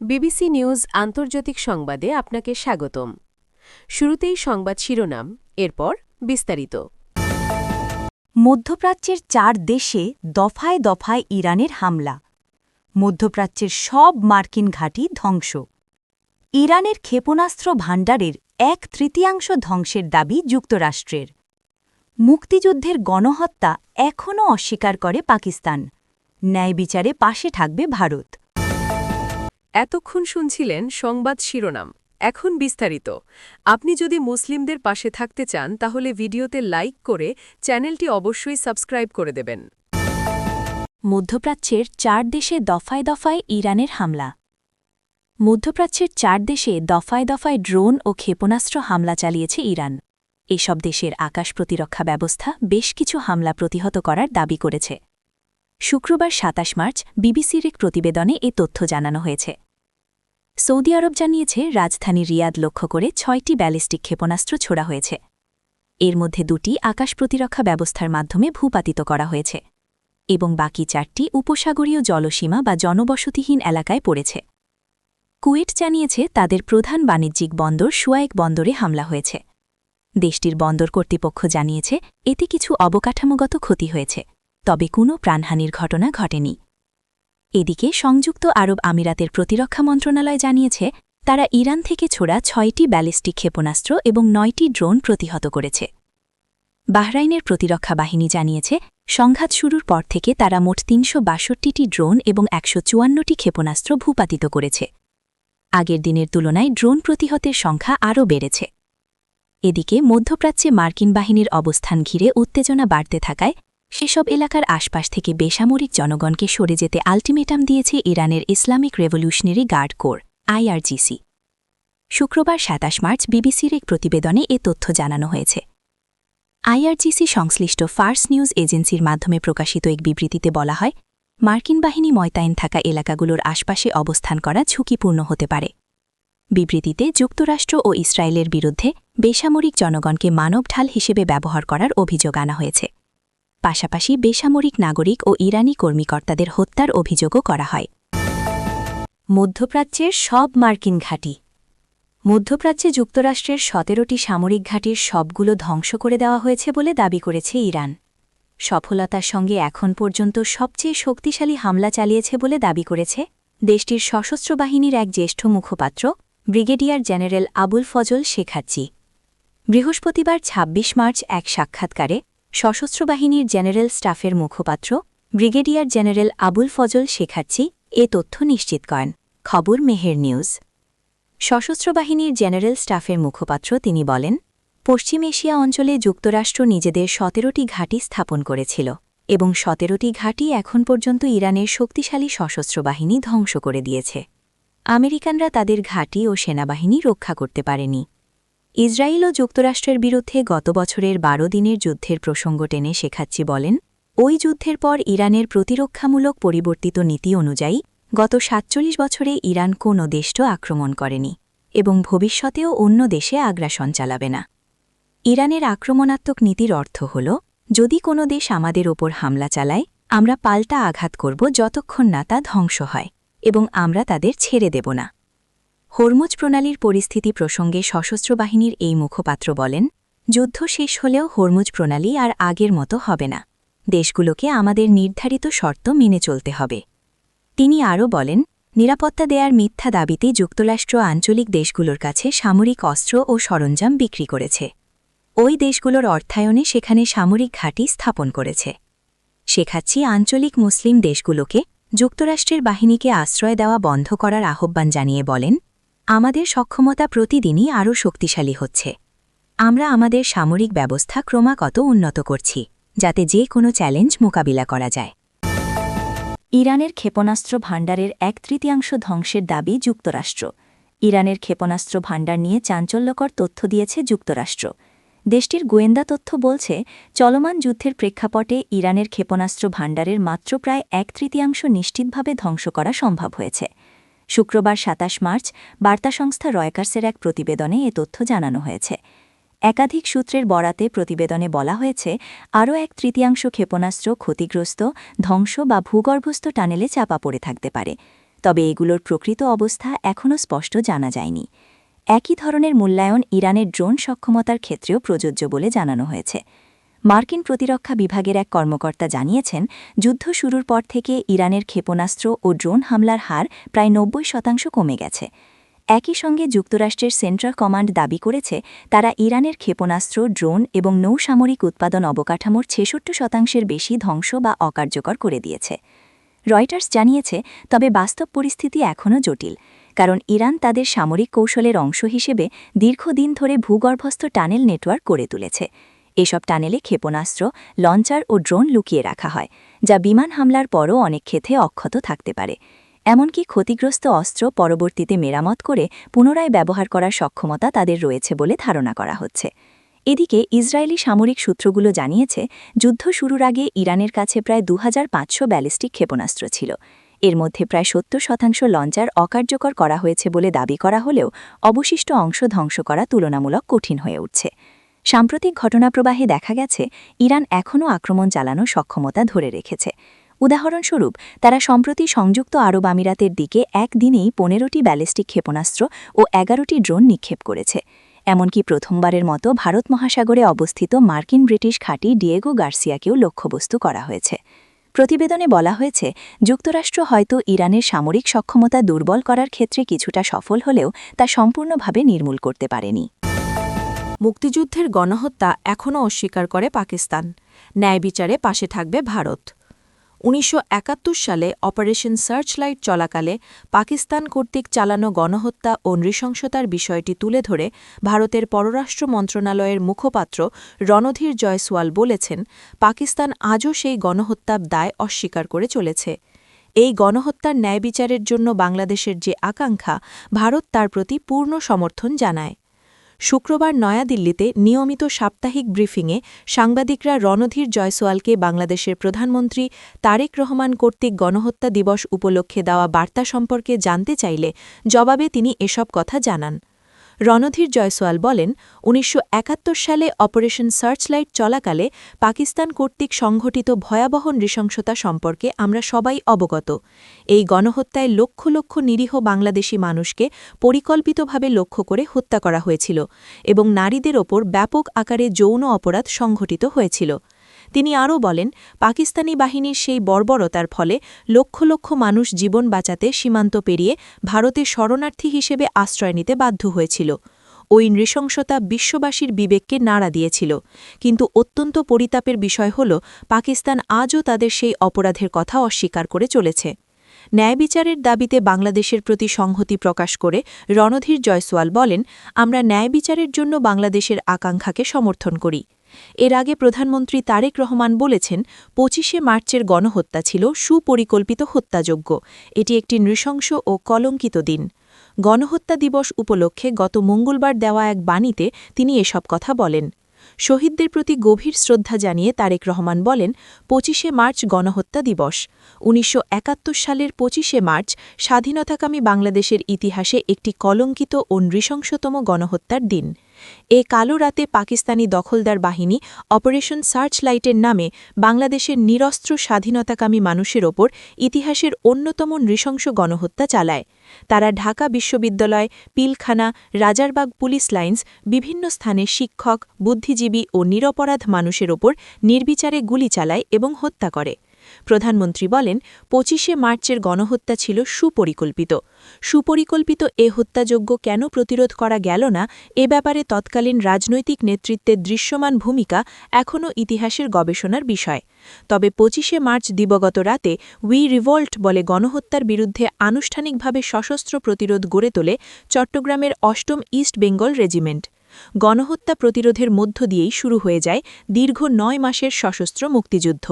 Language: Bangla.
বিবিসি নিউজ আন্তর্জাতিক সংবাদে আপনাকে স্বাগতম। শুরুতেই সংবাদ শিরোনাম, এরপর বিস্তারিত। মধ্যপ্রাচ্যের ৪ দেশে দফায় দফায় ইরানের হামলা। মধ্যপ্রাচ্যের সব মার্কিন ঘাঁটি ধ্বংস। ইরানের ক্ষেপণাস্ত্র ভাণ্ডারের ১/৩ ধ্বংসের দাবি যুক্তরাষ্ট্রের। মুক্তিযুদ্ধের গণহত্যা এখনও অস্বীকার করে পাকিস্তান। ন্যায় বিচারে পাশে থাকবে ভারত। এতক্ষণ শুনছিলেন সংবাদ শিরোনাম, এখন বিস্তারিত। আপনি যদি মুসলিমদের পাশে থাকতে চান তাহলে ভিডিওতে লাইক করে চ্যানেলটি অবশ্যই সাবস্ক্রাইব করে দেবেন। মধ্যপ্রাচ্যের ৪ দেশে দফায় দফায় ইরানের হামলা। মধ্যপ্রাচ্যের ৪ দেশে দফায় দফায় ড্রোন ও ক্ষেপণাস্ত্র হামলা চালিয়েছে ইরান। এসব দেশের আকাশ প্রতিরক্ষা ব্যবস্থা বেশ কিছু হামলা প্রতিহত করার দাবি করেছে। শুক্রবার ২৭ মার্চ বিবিসির এক প্রতিবেদনে এ তথ্য জানানো হয়েছে। সৌদি আরব জানিয়েছে রাজধানী রিয়াদ লক্ষ্য করে ৬টি ব্যালিস্টিক ক্ষেপণাস্ত্র ছোড়া হয়েছে। এর মধ্যে ২টি আকাশ প্রতিরক্ষা ব্যবস্থার মাধ্যমে ভূপাতিত করা হয়েছে এবং বাকি ৪টি উপসাগরীয় জলসীমা বা জনবসতিহীন এলাকায় পড়েছে। কুয়েট জানিয়েছে তাদের প্রধান বাণিজ্যিক বন্দর সুয়ায়েক বন্দরে হামলা হয়েছে। দেশটির বন্দর কর্তৃপক্ষ জানিয়েছে এতে কিছু অবকাঠামোগত ক্ষতি হয়েছে, তবে কোনো প্রাণহানির ঘটনা ঘটেনি। এদিকে সংযুক্ত আরব আমিরাতের প্রতিরক্ষা মন্ত্রণালয় জানিয়েছে তারা ইরান থেকে ছোড়া ৬টি ব্যালিস্টিক ক্ষেপণাস্ত্র এবং ৯টি ড্রোন প্রতিহত করেছে। বাহরাইনের প্রতিরক্ষা বাহিনী জানিয়েছে সংঘাত শুরুর পর থেকে তারা মোট ৩৬২টি ড্রোন এবং ১৫৪টি ক্ষেপণাস্ত্র ভূপাতিত করেছে। আগের দিনের তুলনায় ড্রোন প্রতিহতের সংখ্যা আরও বেড়েছে। এদিকে মধ্যপ্রাচ্যে মার্কিন বাহিনীর অবস্থান ঘিরে উত্তেজনা বাড়তে থাকায় সেসব এলাকার আশপাশ থেকে বেসামরিক জনগণকে সরে যেতে আল্টিমেটাম দিয়েছে ইরানের Islamic revolutionary guard corps IRGC. শুক্রবার ২৭ মার্চ বিবিসির এক প্রতিবেদনে এ তথ্য জানানো হয়েছে। আইআরজিসি সংশ্লিষ্ট ফার্স নিউজ এজেন্সির মাধ্যমে প্রকাশিত এক বিবৃতিতে বলা হয়, মার্কিন বাহিনী মোতায়েন থাকা এলাকাগুলোর আশপাশে অবস্থান করা ঝুঁকিপূর্ণ হতে পারে। বিবৃতিতে যুক্তরাষ্ট্র ও ইসরায়েলের বিরুদ্ধে বেসামরিক জনগণকে মানবঢাল হিসেবে ব্যবহার করার অভিযোগ আনা হয়েছে। পাশাপাশি বেসামরিক নাগরিক ও ইরানি কর্মীকর্তাদের হত্যার অভিযোগও করা হয়। মধ্যপ্রাচ্যের সব মার্কিন ঘাঁটি। মধ্যপ্রাচ্যে যুক্তরাষ্ট্রের ১৭টি সামরিক ঘাঁটির সবগুলো ধ্বংস করে দেওয়া হয়েছে বলে দাবি করেছে ইরান। সফলতার সঙ্গে এখন পর্যন্ত সবচেয়ে শক্তিশালী হামলা চালিয়েছে বলে দাবি করেছে দেশটির সশস্ত্র বাহিনীর এক জ্যেষ্ঠ মুখপাত্র ব্রিগেডিয়ার জেনারেল আবুল ফজল শেখাচ্চি। বৃহস্পতিবার ২৬ মার্চ এক সাক্ষাৎকারে সশস্ত্র বাহিনীর জেনারেল স্টাফের মুখপাত্র ব্রিগেডিয়ার জেনারেল আবুল ফজল শেখাচ্চি এ তথ্য নিশ্চিত করেন। খবর মেহের নিউজ। সশস্ত্র বাহিনীর জেনারেল স্টাফের মুখপাত্র তিনি বলেন, পশ্চিম এশিয়া অঞ্চলে যুক্তরাষ্ট্র নিজেদের ১৭টি ঘাঁটি স্থাপন করেছিল এবং ১৭টি ঘাঁটি এখন পর্যন্ত ইরানের শক্তিশালী সশস্ত্র বাহিনী ধ্বংস করে দিয়েছে। আমেরিকানরা তাদের ঘাঁটি ও সেনাবাহিনী রক্ষা করতে পারেনি। ইসরায়েল ও যুক্তরাষ্ট্রের বিরুদ্ধে গত বছরের ১২ দিনের যুদ্ধের প্রসঙ্গ টেনে শেখাচ্চি বলেন, ওই যুদ্ধের পর ইরানের প্রতিরক্ষামূলক পরিবর্তিত নীতি অনুযায়ী গত ৪৭ বছরে ইরান কোনো দেশও আক্রমণ করেনি এবং ভবিষ্যতেও অন্য দেশে আগ্রাসন চালাবে না। ইরানের আক্রমণাত্মক নীতির অর্থ হল, যদি কোনো দেশ আমাদের ওপর হামলা চালায় আমরা পাল্টা আঘাত করব যতক্ষণ না তা ধ্বংস হয় এবং আমরা তাদের ছেড়ে দেব না। হরমুজ প্রণালীর পরিস্থিতি প্রসঙ্গে সশস্ত্র বাহিনীর এই মুখপাত্র বলেন, যুদ্ধ শেষ হলেও হরমুজ প্রণালী আর আগের মতো হবে না। দেশগুলোকে আমাদের নির্ধারিত শর্ত মেনে চলতে হবে। তিনি আরও বলেন, নিরাপত্তা দেয়ার মিথ্যা দাবিতে যুক্তরাষ্ট্র আঞ্চলিক দেশগুলোর কাছে সামরিক অস্ত্র ও সরঞ্জাম বিক্রি করেছে। ওই দেশগুলোর অর্থায়নে সেখানে সামরিক ঘাঁটি স্থাপন করেছে। শেখাচ্চি আঞ্চলিক মুসলিম দেশগুলোকে যুক্তরাষ্ট্রের বাহিনীকে আশ্রয় দেওয়া বন্ধ করার আহ্বান জানিয়ে বলেন, আমাদের সক্ষমতা প্রতিদিনই আরও শক্তিশালী হচ্ছে। আমরা আমাদের সামরিক ব্যবস্থা ক্রমাগত উন্নত করছি, যাতে যে কোনো চ্যালেঞ্জ মোকাবিলা করা যায়। ইরানের ক্ষেপণাস্ত্র ভাণ্ডারের ১/৩ ধ্বংসের দাবি যুক্তরাষ্ট্র। ইরানের ক্ষেপণাস্ত্র ভাণ্ডার নিয়ে চাঞ্চল্যকর তথ্য দিয়েছে যুক্তরাষ্ট্র। দেশটির গোয়েন্দা তথ্য বলছে, চলমান যুদ্ধের প্রেক্ষাপটে ইরানের ক্ষেপণাস্ত্র ভাণ্ডারের মাত্র প্রায় ১/৩ নিশ্চিতভাবে ধ্বংস করা সম্ভব হয়েছে। শুক্রবার ২৭ মার্চ বার্তা সংস্থা রয়টার্সের এক প্রতিবেদনে এ তথ্য জানানো হয়েছে। একাধিক সূত্রের বরাতে প্রতিবেদনে বলা হয়েছে, আরও ১/৩ ক্ষেপণাস্ত্র ক্ষতিগ্রস্ত, ধ্বংস বা ভূগর্ভস্থ টানেলে চাপা পড়ে থাকতে পারে। তবে এগুলোর প্রকৃত অবস্থা এখনও স্পষ্ট জানা যায়নি। একই ধরনের মূল্যায়ন ইরানের ড্রোন সক্ষমতার ক্ষেত্রেও প্রযোজ্য বলে জানানো হয়েছে। মার্কিন প্রতিরক্ষা বিভাগের এক কর্মকর্তা জানিয়েছেন, যুদ্ধ শুরুর পর থেকে ইরানের ক্ষেপণাস্ত্র ও ড্রোন হামলার হার প্রায় ৯০% কমে গেছে। একই সঙ্গে যুক্তরাষ্ট্রের সেন্ট্রাল কমান্ড দাবি করেছে, তারা ইরানের ক্ষেপণাস্ত্র, ড্রোন এবং নৌসামরিক উৎপাদন অবকাঠামোর ৬৬% বেশি ধ্বংস বা অকার্যকর করে দিয়েছে। রয়টার্স জানিয়েছে, তবে বাস্তব পরিস্থিতি এখনও জটিল, কারণ ইরান তাদের সামরিক কৌশলের অংশ হিসেবে দীর্ঘদিন ধরে ভূগর্ভস্থ টানেল নেটওয়ার্ক গড়ে তুলেছে। এসব টানেলে ক্ষেপণাস্ত্র, লঞ্চার ও ড্রোন লুকিয়ে রাখা হয়, যা বিমান হামলার পরও অনেক ক্ষেত্রে অক্ষত থাকতে পারে। এমনকি ক্ষতিগ্রস্ত অস্ত্র পরবর্তীতে মেরামত করে পুনরায় ব্যবহার করার সক্ষমতা তাদের রয়েছে বলে ধারণা করা হচ্ছে। এদিকে ইসরায়েলি সামরিক সূত্রগুলো জানিয়েছে, যুদ্ধ শুরুর আগে ইরানের কাছে প্রায় ২৫০০ ব্যালিস্টিক ক্ষেপণাস্ত্র ছিল। এর মধ্যে প্রায় ৭০% লঞ্চার অকার্যকর করা হয়েছে বলে দাবি করা হলেও অবশিষ্ট অংশ ধ্বংস করা তুলনামূলক কঠিন হয়ে উঠছে। সাম্প্রতিক ঘটনাপ্রবাহে দেখা গেছে, ইরান এখনও আক্রমণ চালানোর সক্ষমতা ধরে রেখেছে। উদাহরণস্বরূপ, তারা সম্প্রতি সংযুক্ত আরব আমিরাতের দিকে একদিনেই ১৫টি ব্যালিস্টিক ক্ষেপণাস্ত্র ও ১১টি ড্রোন নিক্ষেপ করেছে। এমনকি প্রথমবারের মতো ভারত মহাসাগরে অবস্থিত মার্কিন ব্রিটিশ ঘাঁটি ডিয়েগো গার্সিয়াকেও লক্ষ্যবস্তু করা হয়েছে। প্রতিবেদনে বলা হয়েছে, যুক্তরাষ্ট্র হয়তো ইরানের সামরিক সক্ষমতা দুর্বল করার ক্ষেত্রে কিছুটা সফল হলেও তা সম্পূর্ণভাবে নির্মূল করতে পারেনি। মুক্তিযুদ্ধের গণহত্যা এখনও অস্বীকার করে পাকিস্তান। ন্যায় বিচারে পাশে থাকবে ভারত। ১৯৭১ সালে অপারেশন সার্চলাইট চলাকালে পাকিস্তান কর্তৃক চালানো গণহত্যা ও নৃশংসতার বিষয়টি তুলে ধরে ভারতের পররাষ্ট্র মন্ত্রণালয়ের মুখপাত্র রণধীর জয়সওয়াল বলেছেন, পাকিস্তান আজও সেই গণহত্যার দায় অস্বীকার করে চলেছে। এই গণহত্যার ন্যায় বিচারের জন্য বাংলাদেশের যে আকাঙ্ক্ষা, ভারত তার প্রতি পূর্ণ সমর্থন জানায়। শুক্রবার নয়াদিল্লিতে নিয়মিত সাপ্তাহিক ব্রিফিংয়ে সাংবাদিকরা রণধীর জয়সওয়ালকে বাংলাদেশের প্রধানমন্ত্রী তারেক রহমান কর্তৃক গণহত্যা দিবস উপলক্ষে দেওয়া বার্তা সম্পর্কে জানতে চাইলে জবাবে তিনি এসব কথা জানান। রণধীর জয়সওয়াল বলেন, ১৯৭১ সালে অপারেশন সার্চলাইট চলাকালে পাকিস্তান কর্তৃক সংঘটিত ভয়াবহ নৃশংসতা সম্পর্কে আমরা সবাই অবগত। এই গণহত্যায় লক্ষ লক্ষ নিরীহ বাংলাদেশি মানুষকে পরিকল্পিতভাবে লক্ষ্য করে হত্যা করা হয়েছিল এবং নারীদের ওপর ব্যাপক আকারে যৌন অপরাধ সংঘটিত হয়েছিল। তিনি আরও বলেন, পাকিস্তানি বাহিনীর সেই বর্বরতার ফলে লক্ষ লক্ষ মানুষ জীবন বাঁচাতে সীমান্ত পেরিয়ে ভারতে শরণার্থী হিসেবে আশ্রয় নিতে বাধ্য হয়েছিল। ওই নৃশংসতা বিশ্ববাসীর বিবেককে নাড়া দিয়েছিল, কিন্তু অত্যন্ত পরিতাপের বিষয় হল, পাকিস্তান আজও তাদের সেই অপরাধের কথা অস্বীকার করে চলেছে। ন্যায় বিচারের দাবিতে বাংলাদেশের প্রতি সংহতি প্রকাশ করে রণধীর জয়সওয়াল বলেন, আমরা ন্যায় বিচারের জন্য বাংলাদেশের আকাঙ্ক্ষাকে সমর্থন করি। এর আগে প্রধানমন্ত্রী তারেক রহমান বলেছেন, ২৫শে মার্চের গণহত্যা ছিল সুপরিকল্পিত হত্যাযজ্ঞ। এটি একটি নৃশংস ও কলঙ্কিত দিন। গণহত্যা দিবস উপলক্ষে গত মঙ্গলবার দেওয়া এক বাণীতে তিনি এসব কথা বলেন। শহীদদের প্রতি গভীর শ্রদ্ধা জানিয়ে তারেক রহমান বলেন, ২৫শে মার্চ গণহত্যা দিবস। ১৯৭১ সালের ২৫শে মার্চ স্বাধীনতাকামী বাংলাদেশের ইতিহাসে একটি কলঙ্কিত ও নৃশংসতম গণহত্যার দিন। এ কালো রাতে পাকিস্তানি দখলদার বাহিনী অপারেশন সার্চলাইটের নামে বাংলাদেশের নিরস্ত্র স্বাধীনতাকামী মানুষের ওপর ইতিহাসের অন্যতম নৃশংস গণহত্যা চালায়। তারা ঢাকা বিশ্ববিদ্যালয়, পিলখানা, রাজারবাগ পুলিশ লাইন্স, বিভিন্ন স্থানে শিক্ষক, বুদ্ধিজীবী ও নিরপরাধ মানুষের ওপর নির্বিচারে গুলি চালায় এবং হত্যা করে। প্রধানমন্ত্রী বলেন, ২৫শে মার্চের গণহত্যা ছিল সুপরিকল্পিত। সুপরিকল্পিত এ হত্যাযজ্ঞ কেন প্রতিরোধ করা গেল না, এ ব্যাপারে তৎকালীন রাজনৈতিক নেতৃত্বের দৃশ্যমান ভূমিকা এখনও ইতিহাসের গবেষণার বিষয়। তবে ২৫শে মার্চ দিবগত রাতে উই রিভল্ট বলে গণহত্যার বিরুদ্ধে আনুষ্ঠানিকভাবে সশস্ত্র প্রতিরোধ গড়ে তোলে চট্টগ্রামের ৮ম ইস্ট বেঙ্গল রেজিমেন্ট। গণহত্যা প্রতিরোধের মধ্য দিয়েই শুরু হয়ে যায় দীর্ঘ ৯ মাসের সশস্ত্র মুক্তিযুদ্ধ।